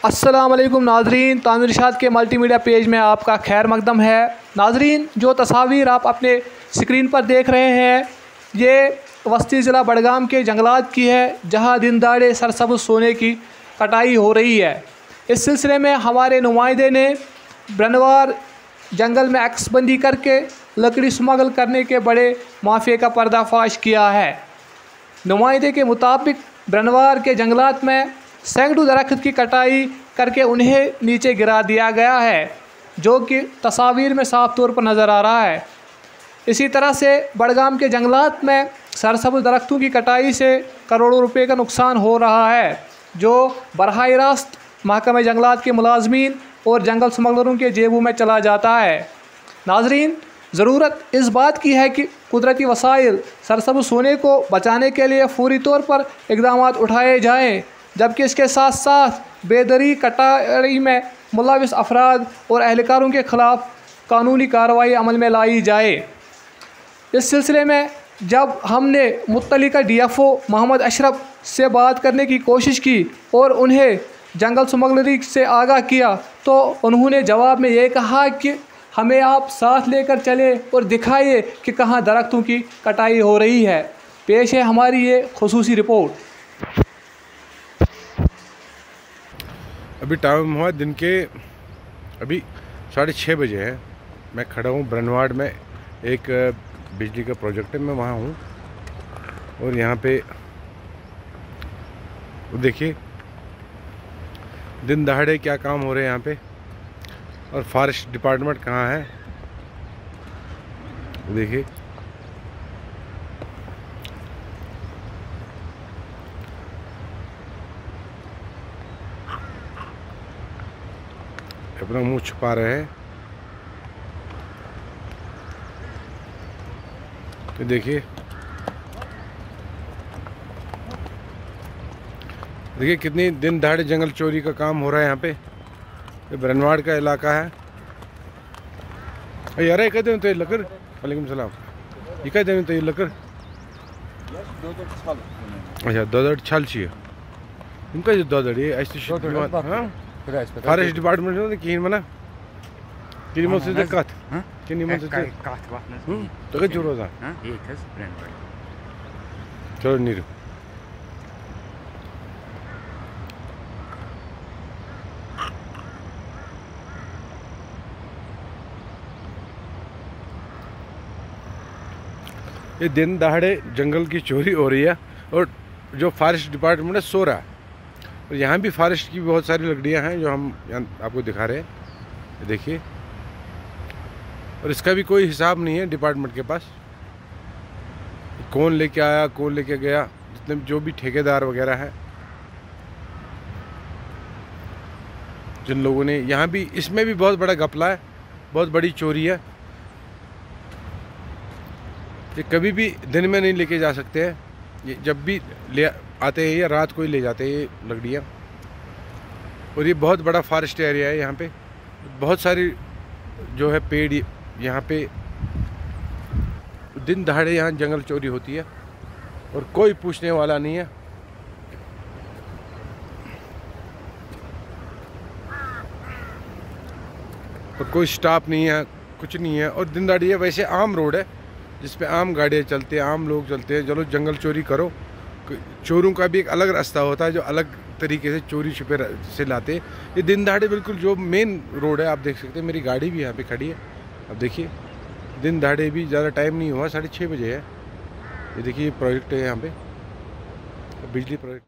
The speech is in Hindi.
अस्सलाम वालेकुम नाजरीन, तानवीर इरशाद के मल्टीमीडिया पेज में आपका खैर मकदम है। नाजरीन, जो तस्वीर आप अपने स्क्रीन पर देख रहे हैं ये वस्ती ज़िला बडगाम के जंगलात की है, जहां दिन दहाड़े सरसब्ज़ सोने की कटाई हो रही है। इस सिलसिले में हमारे नुमाइंदे ने ब्रनवार जंगल में अक्सबंदी करके लकड़ी स्मगल करने के बड़े माफिया का पर्दाफाश किया है। नुमाइंदे के मुताबिक ब्रनवार के जंगलात में सैकड़ों दरख्त की कटाई करके उन्हें नीचे गिरा दिया गया है, जो कि तस्वीर में साफ तौर पर नज़र आ रहा है। इसी तरह से बडगाम के जंगलात में सरसब्ज़ दरख्तों की कटाई से करोड़ों रुपए का नुकसान हो रहा है, जो बरहाए रास्त महकमे जंगलात के मुलाजमीन और जंगल स्मगलरों के जेबों में चला जाता है। नाजरीन, ज़रूरत इस बात की है कि कुदरती वसाइल सरसब्ज़ सोने को बचाने के लिए फौरी तौर पर इक़दाम उठाए जाएँ, जबकि इसके साथ साथ बेदरी कटाई में मुलविस अफराद और एहलकारों के ख़िलाफ़ कानूनी कार्रवाई अमल में लाई जाए। इस सिलसिले में जब हमने मुत्तलिका DFO मोहम्मद अशरफ से बात करने की कोशिश की और उन्हें जंगल स्मगलरी से आगाह किया, तो उन्होंने जवाब में ये कहा कि हमें आप साथ लेकर चले और दिखाइए कि कहाँ दरख्तों की कटाई हो रही है। पेश है हमारी ये खुसूसी रिपोर्ट। अभी टाइम हुआ दिन के अभी 6:30 बजे है। मैं खड़ा हूँ ब्रनवाड़ में, एक बिजली का प्रोजेक्ट है, मैं वहाँ हूँ। और यहाँ पे देखिए दिन दहाड़े क्या काम हो रहे हैं यहाँ पे, और फॉरेस्ट डिपार्टमेंट कहाँ है देखिए। अपना मुंह छुपा रहे हैं। तो देखिए कितनी दिन दहाड़े जंगल चोरी का काम हो रहा है यहाँ पे। ये ब्रनवाड़ का इलाका है। यार ये कहते हैं तो ये लकड़, वालेकुम सलाम, ये कहते हैं तो ये लकड़ अच्छा 2 छाल चाहिए इनका, जो 2 ये ऐसे फॉरेस्ट डिपार्टमेंट में कहीं मना किन मन से कत किन मन से तो के जुरो था चलो नीरू। ये दिन दहाड़े जंगल की चोरी हो रही है और जो फॉरेस्ट डिपार्टमेंट है सो रहा है। और यहाँ भी फॉरेस्ट की बहुत सारी लकड़ियाँ हैं जो हम आपको दिखा रहे हैं, देखिए। और इसका भी कोई हिसाब नहीं है डिपार्टमेंट के पास, कौन लेके आया कौन लेके गया। जितने जो भी ठेकेदार वगैरह हैं, जिन लोगों ने यहाँ भी, इसमें भी बहुत बड़ा घपला है, बहुत बड़ी चोरी है। ये कभी भी दिन में नहीं लेके जा सकते हैं, ये जब भी ले आते हैं या रात को ही ले जाते हैं ये लकड़ियाँ। और ये बहुत बड़ा फॉरेस्ट एरिया है, यहाँ पे बहुत सारी जो है पेड़ यहाँ पे दिन दहाड़े यहाँ जंगल चोरी होती है और कोई पूछने वाला नहीं है। और कोई स्टाफ नहीं है, कुछ नहीं है। और दिन दहाड़े वैसे आम रोड है जिस पे आम गाड़ियाँ चलती हैं, आम लोग चलते हैं। चलो जंगल चोरी करो, चोरों का भी एक अलग रास्ता होता है जो अलग तरीके से चोरी छुपे से लाते हैं। ये दिन दहाड़े बिल्कुल जो मेन रोड है, आप देख सकते हैं मेरी गाड़ी भी यहाँ पे खड़ी है। अब देखिए दिन दहाड़े भी ज़्यादा टाइम नहीं हुआ, 6:30 बजे है। ये देखिए प्रोजेक्ट है यहाँ पे, बिजली प्रोजेक्ट।